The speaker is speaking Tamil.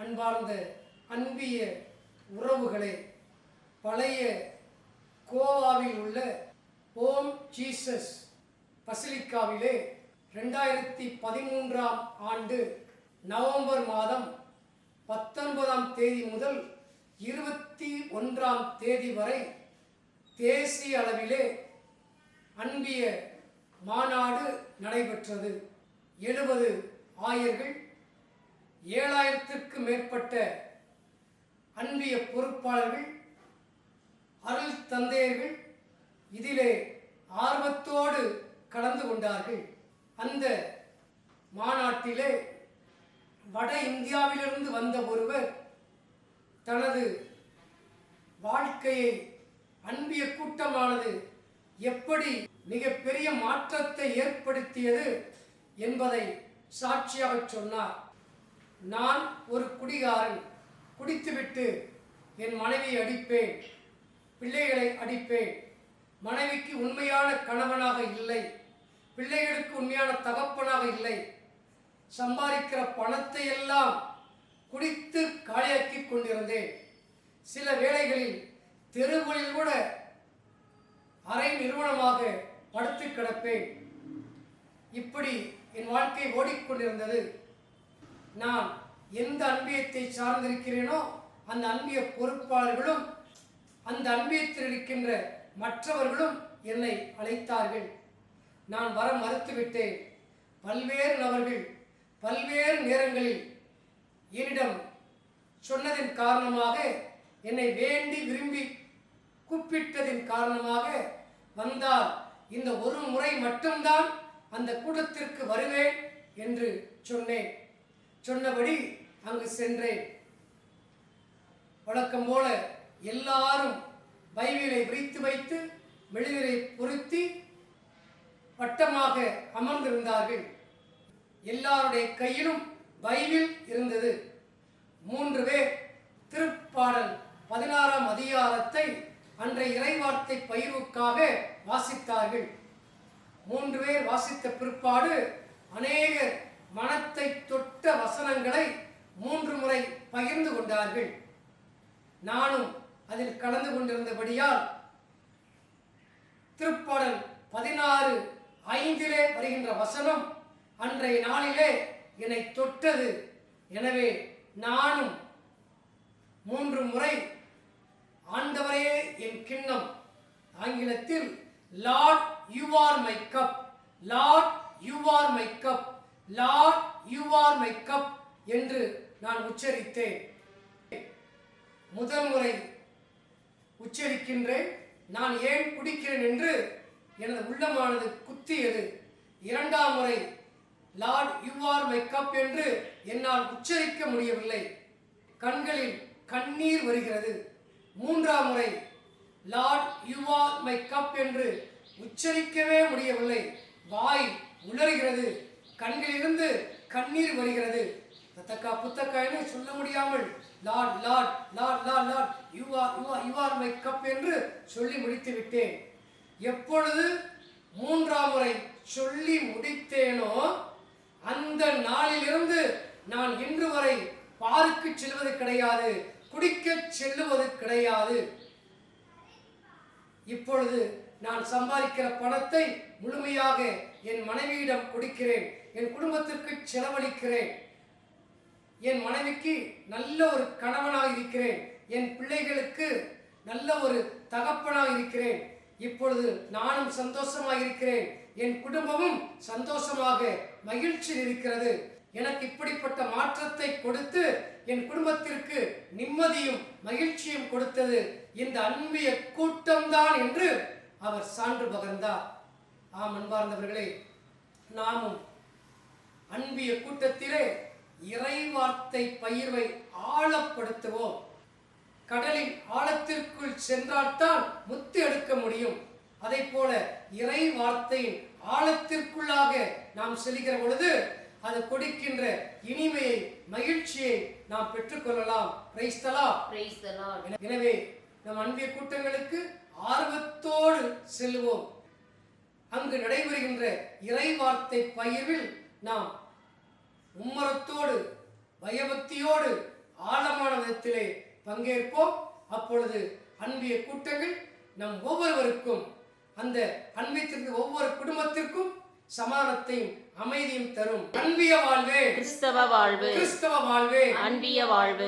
அன்பார்ந்த அன்பிய உறவுகளே, பழைய கோவாவில் உள்ள ஓம் ஜீசஸ் பசிலிக்காவிலே 2013ஆம் ஆண்டு நவம்பர் மாதம் 19ஆம் தேதி முதல் 21ஆம் தேதி வரை தேசிய அளவிலே அன்பிய மாநாடு நடைபெற்றது. 70 ஆயர்கள், 7000த்திற்கு மேற்பட்ட அன்பிய பொறுப்பாளர்கள், அருள் தந்தையர்கள் இதிலே ஆர்வத்தோடு கலந்து கொண்டார்கள். அந்த மாநாட்டிலே வட இந்தியாவிலிருந்து வந்த ஒருவர் தனது வாழ்க்கையை அன்பிய கூட்டமானது எப்படி மிகப்பெரிய மாற்றத்தை ஏற்படுத்தியது என்பதை சாட்சியாக சொன்னார். நான் ஒரு குடிகாரன், குடித்துவிட்டு என் மனைவியை அடிப்பேன், பிள்ளைகளை அடிப்பேன், மனைவிக்கு உண்மையான கணவனாக இல்லை, பிள்ளைகளுக்கு உண்மையான தகப்பனாக இல்லை, சம்பாதிக்கிற பணத்தை எல்லாம் குடித்து காலியாக்கி கொண்டிருந்தேன். சில வேளைகளில் தெருவுகளில் கூட அரை நிறுவனமாக படுத்து கிடப்பேன். இப்படி என் வாழ்க்கை ஓடிக்கொண்டிருந்தது. நான் எந்த அன்பியத்தை சார்ந்திருக்கிறேனோ அந்த அன்பிய பொறுப்பாளர்களும் அந்த அன்பியத்தில் இருக்கின்ற மற்றவர்களும் என்னை அழைத்தார்கள். நான் வர மறுத்துவிட்டேன். பல்வேறு நபர்கள் பல்வேறு நேரங்களில் என்னிடம் சொன்னதின் காரணமாக, என்னை வேண்டி விரும்பி கூப்பிட்டதின் காரணமாக, வந்தால் இந்த ஒரு முறை மட்டும்தான் அந்த கூட்டத்திற்கு வருவேன் என்று சொன்னேன். சொன்னபடி அங்கு சென்றேன். வழக்கம் போல எல்லாரும் பைபிளை விரித்து வைத்து மெழுதிரை பொருத்தி வட்டமாக அமர்ந்திருந்தார்கள். எல்லாருடைய கையிலும் பைபிள் இருந்தது. 3 பேர் திருப்பாடல் 16ஆம் அதிகாரத்தை அன்றைய இறைவார்த்தை பயிர்வுக்காக வாசித்தார்கள். 3 பேர் வாசித்த பிற்பாடு அநேக மனத்தை தொட்ட வசனங்களை 3 முறை பகிர்ந்து கொண்டார்கள். நானும் அதில் கலந்து கொண்டிருந்தபடியால் திருப்பாடல் 16:5 வருகின்ற வசனம் அன்றைய நாளிலே என்னை தொட்டது. எனவே நானும் 3 முறை ஆண்டவரே என் கிண்ணம், ஆங்கிலத்தில் Lord you are my cup, Lord you are my cup, Lord you are my cup என்று நான் உச்சரித்தேன். முதல் முறை உச்சரிக்கின்றேன். நான் ஏன் குடிக்கிறேன் என்று எனது உள்ளமானது குத்தியது. 2ஆம் முறை Lord you are my cup என்று என்னால் உச்சரிக்க முடியவில்லை. கண்களில் கண்ணீர் வருகிறது. 3ஆம் முறை Lord you are my cup என்று உச்சரிக்கவே முடியவில்லை. வாய் உளறுகிறது, கண்களிலிருந்து கண்ணீர் வருகிறது. தத்தக்கா புத்தக்கான்னு சொல்ல முடியாமல் Lord Lord Lord Lord Lord you are my cup என்று சொல்லி முடித்து விட்டேன். எப்பொழுது 3ஆம் முறை சொல்லி முடித்தேனோ அந்த நாளிலிருந்து நான் இன்று வரை பாருக்கு செல்வது கிடையாது, குடிக்க செல்லுவது கிடையாது. இப்பொழுது நான் சம்பாதிக்கிற பணத்தை முழுமையாக என் மனைவியிடம் கொடுக்கிறேன், என் குடும்பத்திற்கு செலவழிக்கிறேன், என் மனைவிக்கு நல்ல ஒரு கணவனாக இருக்கிறேன், என் பிள்ளைகளுக்கு நல்ல ஒரு தகப்பனாக இருக்கிறேன். இப்பொழுது நானும் சந்தோஷமாக இருக்கிறேன், என் குடும்பமும் சந்தோஷமாக மகிழ்ச்சியில் இருக்கிறது. எனக்கு இப்படிப்பட்ட மாற்றத்தை கொடுத்து என் குடும்பத்திற்கு நிம்மதியும் மகிழ்ச்சியும் கொடுத்தது இந்த அன்பிய கூட்டம்தான் என்று அவர் சான்று பகர்ந்தார். ஆம் அன்பார்ந்தவர்களே, நாமும் அன்பிய கூட்டத்திலே இறைவார்த்தை பயிர்வை ஆழப்படுத்துவோம். கடலின் ஆழத்திற்குள் சென்றால்தான் முத்து எடுக்க முடியும். அதை போல இறை வார்த்தையின் ஆழத்திற்குள்ளாக நாம் செல்கிற பொழுது அது கொடுக்கின்ற இனிமையை, மகிழ்ச்சியை நாம் பெற்றுக்கொள்ளலாம். Praise the Lord. எனவே நம் அன்பிய கூட்டங்களுக்கு ஆர்வத்தோடு செல்வோம். அங்கு நடைபெறுகின்ற இறை வார்த்தை பயிர்வில் நாம் மும்மரத்தோடு, பயபக்தியோடு, ஆழமான விதத்திலே பங்கேற்போம். அப்பொழுது அன்பிய கூட்டங்கள் நம் ஒவ்வொருவருக்கும், அந்த அன்பித்திற்கு ஒவ்வொரு குடும்பத்திற்கும் சமாதானத்தையும் அமைதியும் தரும். அன்பிய வாழ்வே கிறிஸ்தவ வாழ்வு, கிறிஸ்தவ வாழ்வே அன்பிய வாழ்வு.